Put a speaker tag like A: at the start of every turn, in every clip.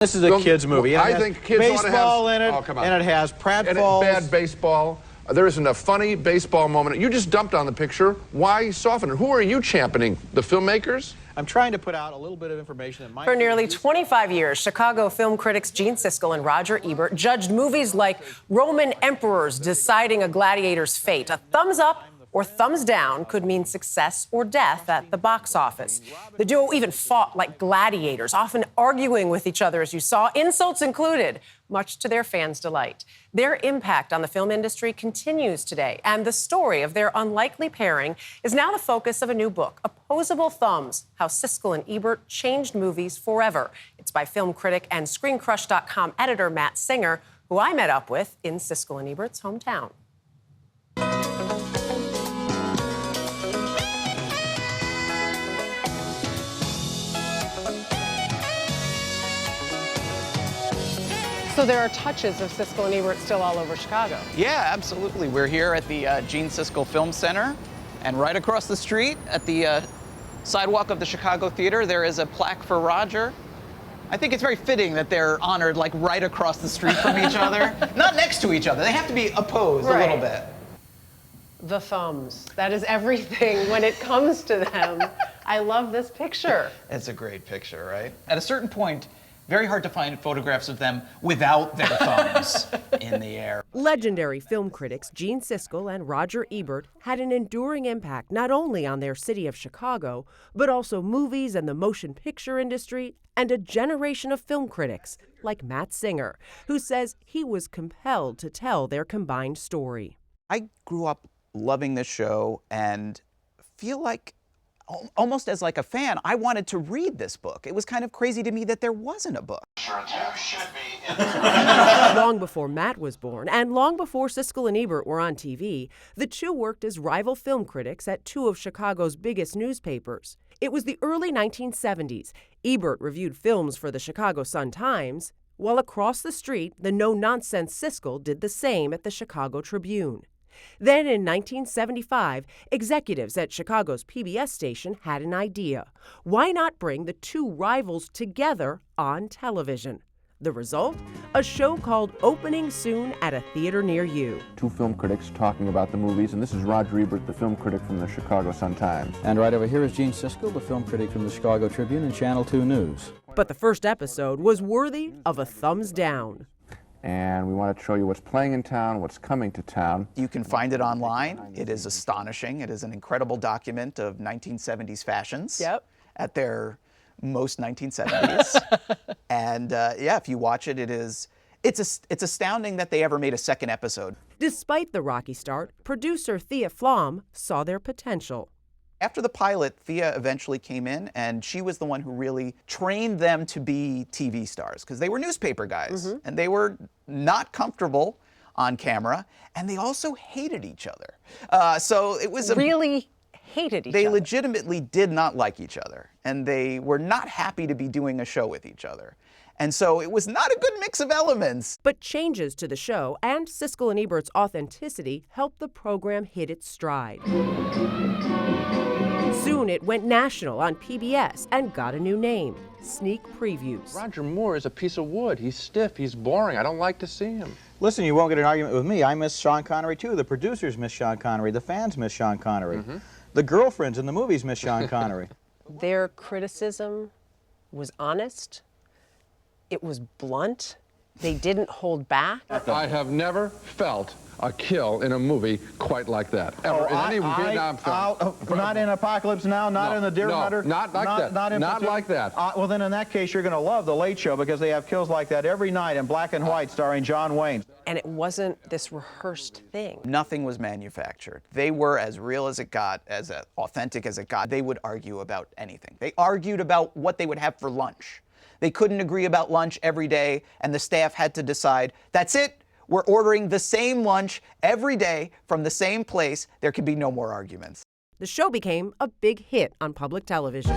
A: This is a kids' movie.
B: I think kids ought to have
A: baseball in it,
B: oh, come on.
A: and it has pratfalls.
B: Bad baseball. There isn't a funny baseball moment. You just dumped on the picture. Why soften it? Who are you championing? The filmmakers?
A: I'm trying to put out a little bit of information that might...
C: For nearly 25 years, Chicago film critics Gene Siskel and Roger Ebert judged movies like Roman emperors deciding a gladiator's fate. A thumbs up or thumbs down could mean success or death at the box office. The duo even fought like gladiators, often arguing with each other, as you saw, insults included, much to their fans' delight. Their impact on the film industry continues today, and the story of their unlikely pairing is now the focus of a new book, Opposable Thumbs: How Siskel and Ebert Changed Movies Forever. It's by film critic and ScreenCrush.com editor Matt Singer, who I met up with in Siskel and Ebert's hometown. So there are touches of Siskel and Ebert still all over Chicago.
D: Yeah, absolutely. We're here at the Gene Siskel Film Center, and right across the street at the sidewalk of the Chicago Theater, there is a plaque for Roger. I think it's very fitting that they're honored like right across the street from each other. Not next to each other. They have to be opposed a little bit.
C: The thumbs. That is everything when it comes to them. I love this picture.
D: It's a great picture, right? At a certain point, very hard to find photographs of them without their thumbs in the air.
E: Legendary film critics Gene Siskel and Roger Ebert had an enduring impact not only on their city of Chicago, but also movies and the motion picture industry, and a generation of film critics like Matt Singer, who says he was compelled to tell their combined story.
D: I grew up loving this show and feel like almost as like a fan, I wanted to read this book. It was kind of crazy to me that there wasn't a book.
E: Long before Matt was born, and long before Siskel and Ebert were on TV, the two worked as rival film critics at two of Chicago's biggest newspapers. It was the early 1970s. Ebert reviewed films for the Chicago Sun-Times, while across the street, the no-nonsense Siskel did the same at the Chicago Tribune. Then in 1975, executives at Chicago's PBS station had an idea. Why not bring the two rivals together on television? The result? A show called Opening Soon at a Theater Near You.
B: Two film critics talking about the movies, and this is Roger Ebert, the film critic from the Chicago Sun-Times.
F: And right over here is Gene Siskel, the film critic from the Chicago Tribune and Channel 2 News.
E: But the first episode was worthy of a thumbs down.
B: And we want to show you what's playing in town, what's coming to town.
D: You can find it online. It is astonishing. It is an incredible document of 1970s fashions at their most 1970s. And yeah, if you watch it, it's astounding that they ever made a second episode.
E: Despite the rocky start, producer Thea Flom saw their potential.
D: After the pilot, Thea eventually came in, and she was the one who really trained them to be TV stars, because they were newspaper guys, and they were not comfortable on camera, and they also hated each other. So it was
C: Really hated each other.
D: They legitimately did not like each other, and they were not happy to be doing a show with each other. And so it was not a good mix of elements.
E: But changes to the show and Siskel and Ebert's authenticity helped the program hit its stride. Soon it went national on PBS and got a new name, Sneak Previews.
B: Roger Moore is a piece of wood. He's stiff, he's boring. I don't like to see him.
A: Listen, you won't get an argument with me. I miss Sean Connery, too. The producers miss Sean Connery. The fans miss Sean Connery. The girlfriends in the movies miss Sean Connery.
C: Their criticism was honest. It was blunt. They didn't hold back.
B: I have never felt a kill in a movie quite like that, ever, in any Vietnam film.
A: Not in Apocalypse Now, not in The Deer Hunter?
B: Not like that. Not like that.
A: Well, then in that case, you're going to love The Late Show, because they have kills like that every night in black and white starring John Wayne.
C: And it wasn't this rehearsed thing.
D: Nothing was manufactured. They were as real as it got, as authentic as it got. They would argue about anything. They argued about what they would have for lunch. They couldn't agree about lunch every day, and the staff had to decide, that's it, we're ordering the same lunch every day from the same place. There could be no more arguments.
E: The show became a big hit on public television.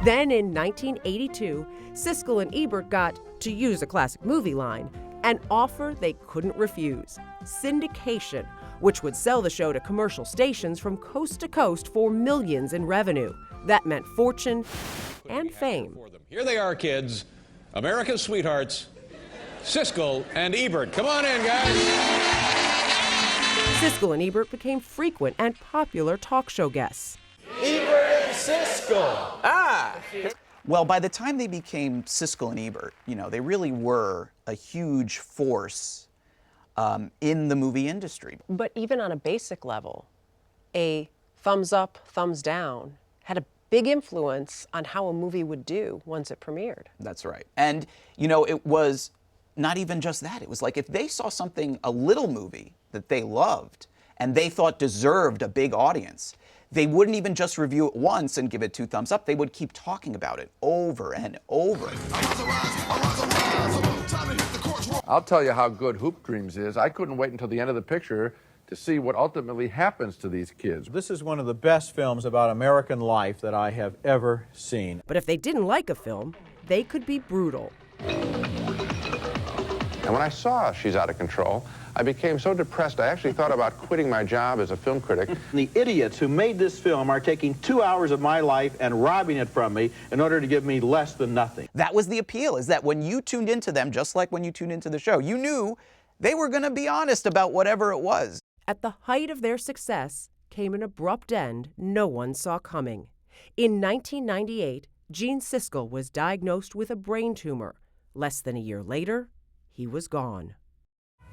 E: Then in 1982, Siskel and Ebert got, to use a classic movie line, an offer they couldn't refuse: syndication, which would sell the show to commercial stations from coast to coast for millions in revenue. That meant fortune and fame.
G: Here they are, kids, America's sweethearts, Siskel and Ebert. Come on in, guys.
E: Siskel and Ebert became frequent and popular talk show guests.
H: Ebert and Siskel.
D: Well, by the time they became Siskel and Ebert, they really were a huge force in the movie industry.
C: But even on a basic level, a thumbs up, thumbs down had a big influence on how a movie would do once it premiered.
D: That's right. And, it was not even just that. It was like if they saw something, a little movie that they loved and they thought deserved a big audience, they wouldn't even just review it once and give it 2 thumbs up. They would keep talking about it over and over.
B: I'll tell you how good Hoop Dreams is. I couldn't wait until the end of the picture to see what ultimately happens to these kids.
A: This is one of the best films about American life that I have ever seen.
E: But if they didn't like a film, they could be brutal.
B: And when I saw She's Out of Control, I became so depressed I actually thought about quitting my job as a film critic.
A: The idiots who made this film are taking 2 hours of my life and robbing it from me in order to give me less than nothing.
D: That was the appeal, is that when you tuned into them, just like when you tuned into the show, you knew they were going to be honest about whatever it was.
E: At the height of their success came an abrupt end no one saw coming. In 1998, Gene Siskel was diagnosed with a brain tumor. Less than a year later, he was gone.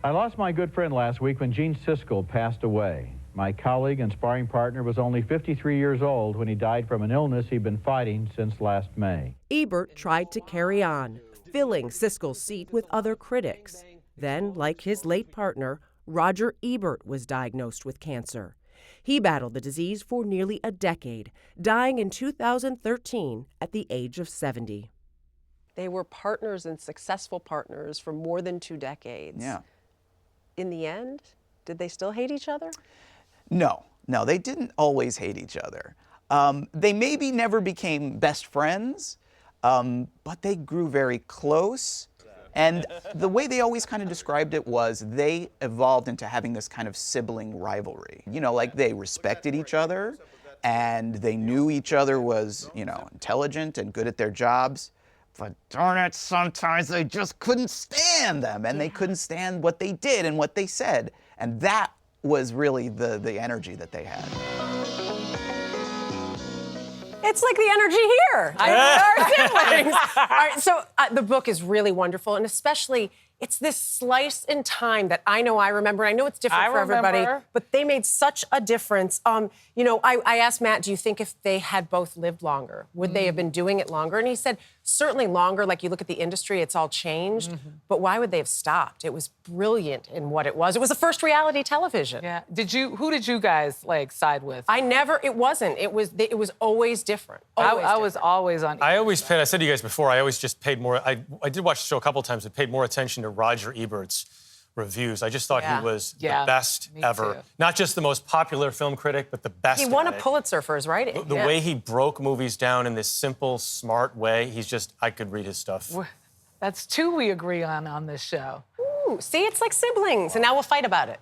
F: I lost my good friend last week when Gene Siskel passed away. My colleague and sparring partner was only 53 years old when he died from an illness he'd been fighting since last May.
E: Ebert tried to carry on, filling Siskel's seat with other critics. Then, like his late partner, Roger Ebert was diagnosed with cancer. He battled the disease for nearly a decade, dying in 2013 at the age of 70.
C: They were partners and successful partners for more than 2 decades.
D: Yeah.
C: In the end, did they still hate each other?
D: No, they didn't always hate each other. They maybe never became best friends, but they grew very close. And the way they always kind of described it was they evolved into having this kind of sibling rivalry. Like they respected each other and they knew each other was, intelligent and good at their jobs. But darn it, sometimes they just couldn't stand them, and they couldn't stand what they did and what they said. And that was really the energy that they had.
C: It's like the energy here. Our siblings. All right, so the book is really wonderful, and especially it's this slice in time that I know I remember. I know it's different for everybody, but they made such a difference. I asked Matt, do you think if they had both lived longer, would they have been doing it longer? And he said, certainly longer. Like you look at the industry, it's all changed. But why would they have stopped? It was brilliant in what it was. It was the first reality television.
I: Yeah. Who did you guys side with?
C: It wasn't. It was always different.
I: I was always on.
J: I said to you guys before, I always just paid more. I did watch the show a couple of times, but paid more attention to Roger Ebert's reviews. I just thought he was the best ever.
I: Too.
J: Not just the most popular film critic, but the best.
C: He won a Pulitzer for his writing.
J: The way he broke movies down in this simple, smart way, I could read his stuff.
I: That's 2 we agree on this show.
C: Ooh, see, it's like siblings, and now we'll fight about it.